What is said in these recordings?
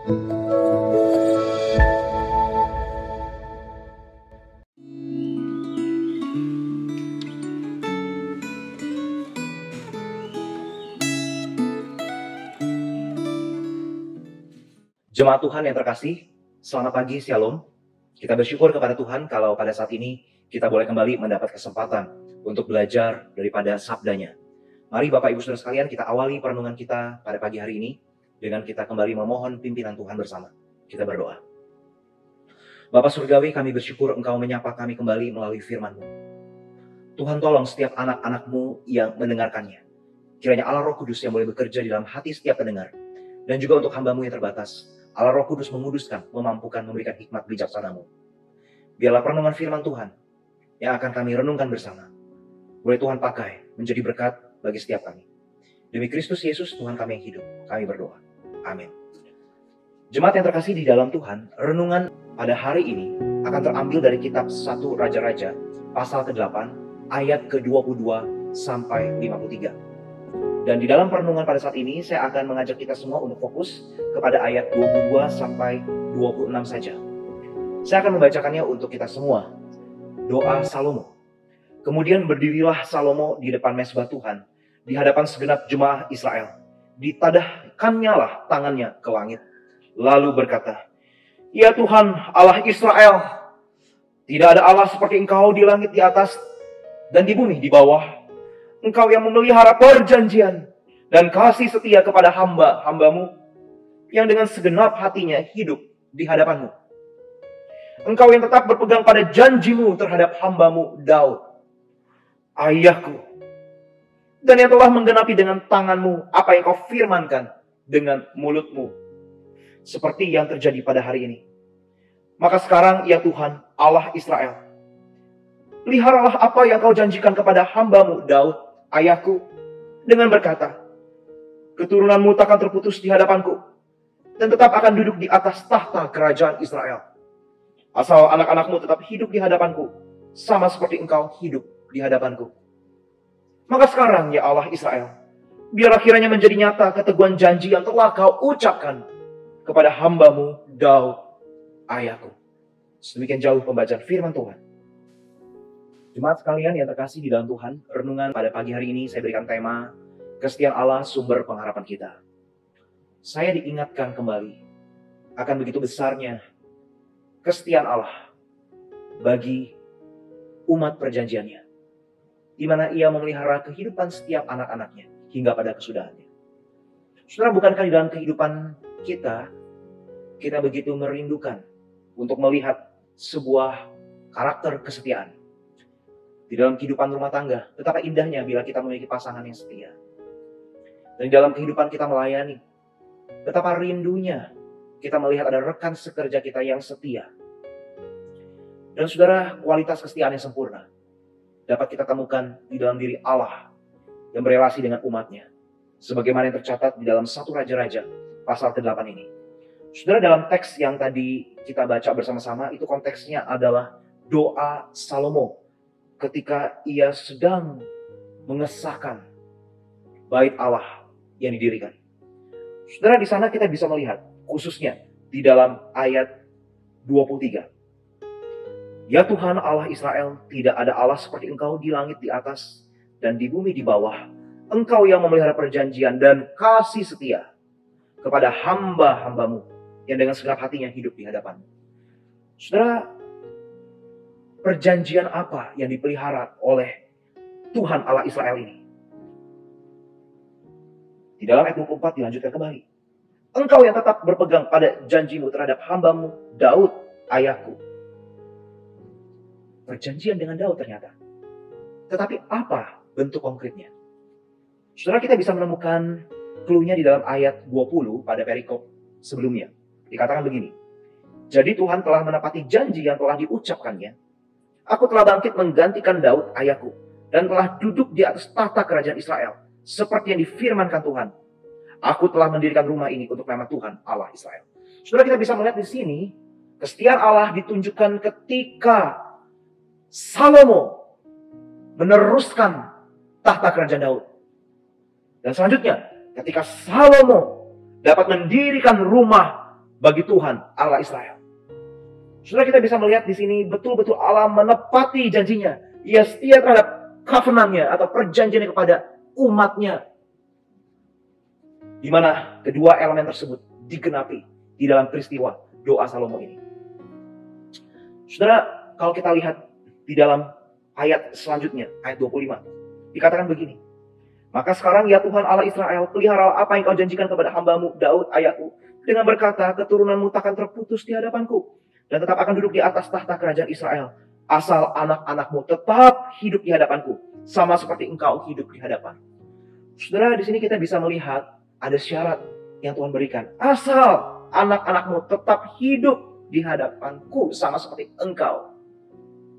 Jemaat Tuhan yang terkasih, selamat pagi, Shalom. Kita bersyukur kepada Tuhan kalau pada saat ini kita boleh kembali mendapat kesempatan untuk belajar daripada sabdanya. Mari Bapak Ibu Saudara sekalian, kita awali perenungan kita pada pagi hari ini dengan kita kembali memohon pimpinan Tuhan bersama. Kita berdoa. Bapa Surgawi, kami bersyukur Engkau menyapa kami kembali melalui firman-Mu. Tuhan, tolong setiap anak-anak-Mu yang mendengarkannya. Kiranya Allah Roh Kudus yang boleh bekerja di dalam hati setiap pendengar. Dan juga untuk hamba-Mu yang terbatas, Allah Roh Kudus menguduskan, memampukan, memberikan hikmat bijaksana-Mu. Biarlah perenungan firman Tuhan yang akan kami renungkan bersama, boleh Tuhan pakai menjadi berkat bagi setiap kami. Demi Kristus Yesus, Tuhan kami yang hidup, kami berdoa. Amin. Jemaat yang terkasih di dalam Tuhan, renungan pada hari ini akan terambil dari kitab 1 Raja-Raja, pasal ke-8, ayat ke-22 sampai 53. Dan di dalam perenungan pada saat ini, saya akan mengajak kita semua untuk fokus kepada ayat 22 sampai 26 saja. Saya akan membacakannya untuk kita semua. Doa Salomo. Kemudian berdirilah Salomo di depan mezbah Tuhan, di hadapan segenap jemaah Israel. Ditadahkannya lah tangannya ke langit. Lalu berkata, "Ya Tuhan Allah Israel, tidak ada Allah seperti Engkau di langit di atas dan di bumi di bawah. Engkau yang memelihara perjanjian dan kasih setia kepada hamba-hambamu yang dengan segenap hatinya hidup di hadapanmu. Engkau yang tetap berpegang pada janjimu terhadap hambamu Daud, ayahku, dan yang telah menggenapi dengan tanganmu apa yang kau firmankan dengan mulutmu, seperti yang terjadi pada hari ini. Maka sekarang ya Tuhan Allah Israel, peliharalah apa yang kau janjikan kepada hambamu Daud, ayahku, dengan berkata, keturunanmu takkan terputus di hadapanku, dan tetap akan duduk di atas tahta kerajaan Israel. Asal anak-anakmu tetap hidup di hadapanku, sama seperti engkau hidup di hadapanku. Maka sekarang ya Allah Israel, biarlah kiranya menjadi nyata keteguhan janji yang telah kau ucapkan kepada hambamu Daud, ayahku." Sedemikian jauh pembacaan firman Tuhan. Jemaat sekalian yang terkasih di dalam Tuhan, renungan pada pagi hari ini saya berikan tema, kesetiaan Allah sumber pengharapan kita. Saya diingatkan kembali akan begitu besarnya kesetiaan Allah bagi umat perjanjiannya, di mana Ia memelihara kehidupan setiap anak-anaknya hingga pada kesudahannya. Saudara, bukankah di dalam kehidupan kita begitu merindukan untuk melihat sebuah karakter kesetiaan di dalam kehidupan rumah tangga? Betapa indahnya bila kita memiliki pasangan yang setia. Dan di dalam kehidupan kita melayani, betapa rindunya kita melihat ada rekan sekerja kita yang setia. Dan saudara, kualitas kesetiaan yang sempurna dapat kita temukan di dalam diri Allah yang berelasi dengan umatnya, sebagaimana yang tercatat di dalam 1 Raja-Raja pasal ke-8 ini. Saudara, dalam teks yang tadi kita baca bersama-sama, itu konteksnya adalah doa Salomo ketika ia sedang mengesahkan bait Allah yang didirikan. Saudara, di sana kita bisa melihat, khususnya di dalam ayat 23. Ya Tuhan Allah Israel, tidak ada Allah seperti Engkau di langit di atas dan di bumi di bawah. Engkau yang memelihara perjanjian dan kasih setia kepada hamba-hambamu yang dengan segenap hatinya hidup di hadapanmu. Saudara, perjanjian apa yang dipelihara oleh Tuhan Allah Israel ini? Di dalam ayat 24 dilanjutkan kembali. Engkau yang tetap berpegang pada janjimu terhadap hambamu Daud, ayahku. Perjanjian dengan Daud ternyata. Tetapi apa bentuk konkretnya? Saudara, kita bisa menemukan clue-nya di dalam ayat 20 pada perikop sebelumnya. Dikatakan begini. Jadi Tuhan telah menepati janji yang telah diucapkannya. Aku telah bangkit menggantikan Daud, ayahku, dan telah duduk di atas tahta kerajaan Israel, seperti yang difirmankan Tuhan. Aku telah mendirikan rumah ini untuk nama Tuhan Allah Israel. Saudara, kita bisa melihat di sini, kesetiaan Allah ditunjukkan ketika Salomo meneruskan tahta kerajaan Daud. Dan selanjutnya, ketika Salomo dapat mendirikan rumah bagi Tuhan Allah Israel. Saudara, kita bisa melihat di sini betul-betul Allah menepati janjinya. Ia setia terhadap covenant-nya atau perjanjiannya kepada umatnya. Di mana kedua elemen tersebut digenapi di dalam peristiwa doa Salomo ini. Saudara, kalau kita lihat di dalam ayat selanjutnya, ayat 25, dikatakan begini. Maka sekarang ya Tuhan Allah Israel, pelihara apa yang kau janjikan kepada hambamu Daud ayahku, dengan berkata, keturunanmu takkan terputus di hadapanku, dan tetap akan duduk di atas tahta kerajaan Israel, asal anak-anakmu tetap hidup di hadapanku, sama seperti engkau hidup di hadapan. Saudara, di sini kita bisa melihat ada syarat yang Tuhan berikan. Asal anak-anakmu tetap hidup di hadapanku, sama seperti engkau.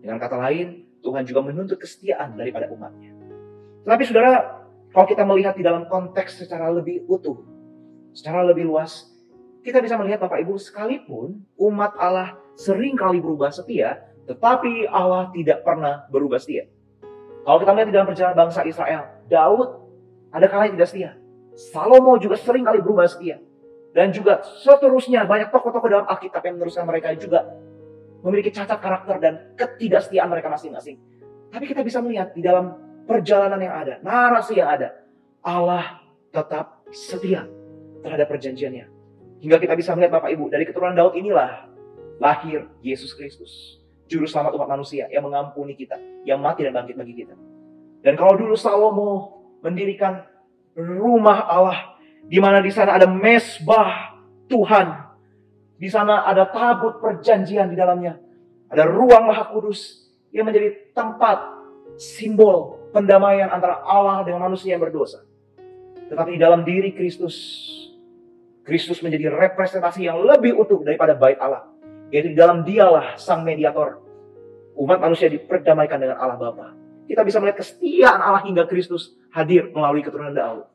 Dengan kata lain, Tuhan juga menuntut kesetiaan daripada umatnya. Tetapi saudara, kalau kita melihat di dalam konteks secara lebih utuh, secara lebih luas, kita bisa melihat Bapak Ibu, sekalipun umat Allah sering kali berubah setia, tetapi Allah tidak pernah berubah setia. Kalau kita melihat di dalam perjalanan bangsa Israel, Daud ada kalanya tidak setia. Salomo juga sering kali berubah setia. Dan juga seterusnya banyak tokoh-tokoh dalam Alkitab yang meneruskan mereka juga memiliki cacat karakter dan ketidaksetiaan mereka masing-masing. Tapi kita bisa melihat di dalam perjalanan yang ada, narasi yang ada, Allah tetap setia terhadap perjanjiannya. Hingga kita bisa melihat Bapak Ibu, dari keturunan Daud inilah lahir Yesus Kristus, juru selamat umat manusia yang mengampuni kita, yang mati dan bangkit bagi kita. Dan kalau dulu Salomo mendirikan rumah Allah, di mana di sana ada mesbah Tuhan, di sana ada tabut perjanjian di dalamnya, ada ruang Maha Kudus yang menjadi tempat simbol pendamaian antara Allah dengan manusia yang berdosa. Tetapi di dalam diri Kristus, Kristus menjadi representasi yang lebih utuh daripada bait Allah, yaitu di dalam Dialah sang mediator. Umat manusia diperdamaikan dengan Allah Bapa. Kita bisa melihat kesetiaan Allah hingga Kristus hadir melalui keturunan Daud.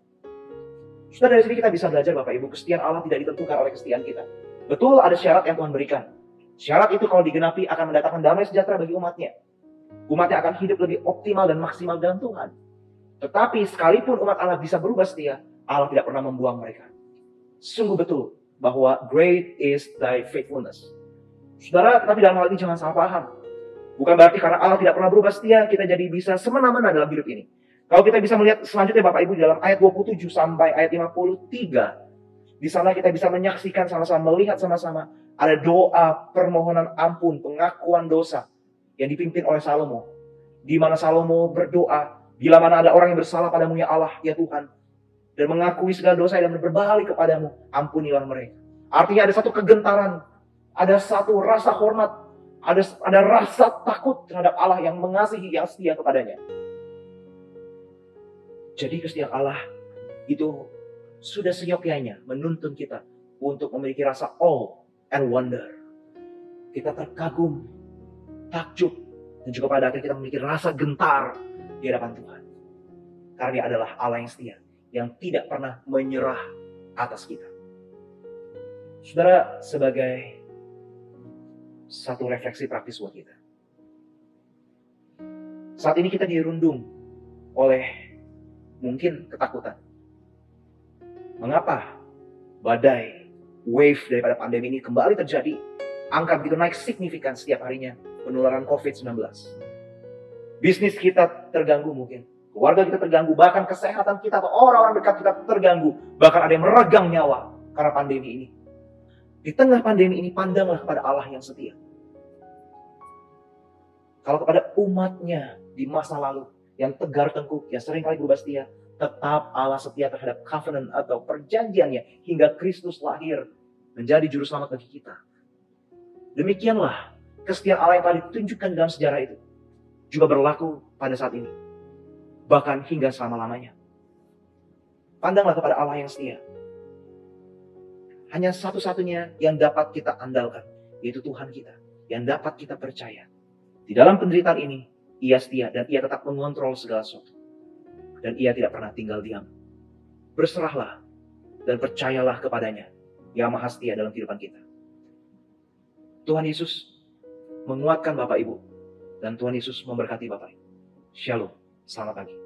Saudara, dari sini kita bisa belajar Bapak Ibu, kesetiaan Allah tidak ditentukan oleh kesetiaan kita. Betul, ada syarat yang Tuhan berikan. Syarat itu kalau digenapi akan mendatangkan damai sejahtera bagi umatnya. Umatnya akan hidup lebih optimal dan maksimal dalam Tuhan. Tetapi sekalipun umat Allah bisa berubah setia, Allah tidak pernah membuang mereka. Sungguh betul bahwa great is thy faithfulness. Saudara, tetapi dalam hal ini jangan salah paham. Bukan berarti karena Allah tidak pernah berubah setia, kita jadi bisa semena-mena dalam hidup ini. Kalau kita bisa melihat selanjutnya Bapak Ibu di dalam ayat 27 sampai ayat 53. Di sana kita bisa menyaksikan sama-sama, melihat sama-sama. Ada doa permohonan ampun, pengakuan dosa yang dipimpin oleh Salomo. Di mana Salomo berdoa, bila mana ada orang yang bersalah padamu ya Allah, ya Tuhan, dan mengakui segala dosa dan berbalik kepadamu, ampunilah mereka. Artinya ada satu kegentaran, ada satu rasa hormat, ada rasa takut terhadap Allah yang mengasihi, yang setia kepadanya. Jadi kesetiaan Allah itu sudah seyogyanya menuntun kita untuk memiliki rasa awe and wonder. Kita terkagum, takjub, dan juga pada akhirnya kita memiliki rasa gentar di hadapan Tuhan. Karena Dia adalah Allah yang setia, yang tidak pernah menyerah atas kita. Saudara, sebagai satu refleksi praktis buat kita. Saat ini kita dirundung oleh mungkin ketakutan. Mengapa badai, wave daripada pandemi ini kembali terjadi? Angka begitu naik signifikan setiap harinya penularan COVID-19. Bisnis kita terganggu mungkin. Keluarga kita terganggu. Bahkan kesehatan kita atau orang-orang dekat kita terganggu. Bahkan ada yang meregang nyawa karena pandemi ini. Di tengah pandemi ini pandanglah kepada Allah yang setia. Kalau kepada umatnya di masa lalu yang tegar tengkuk, yang sering kali berubah setia, tetap Allah setia terhadap covenant atau perjanjiannya hingga Kristus lahir menjadi juru selamat bagi kita. Demikianlah kesetiaan Allah yang telah ditunjukkan dalam sejarah itu juga berlaku pada saat ini, bahkan hingga selama-lamanya. Pandanglah kepada Allah yang setia. Hanya satu-satunya yang dapat kita andalkan, yaitu Tuhan kita, yang dapat kita percaya. Di dalam penderitaan ini, Ia setia dan Ia tetap mengontrol segala sesuatu. Dan Ia tidak pernah tinggal diam. Berserahlah dan percayalah kepadanya yang maha setia dalam kehidupan kita. Tuhan Yesus menguatkan Bapak Ibu. Dan Tuhan Yesus memberkati Bapak Ibu. Shalom. Selamat pagi.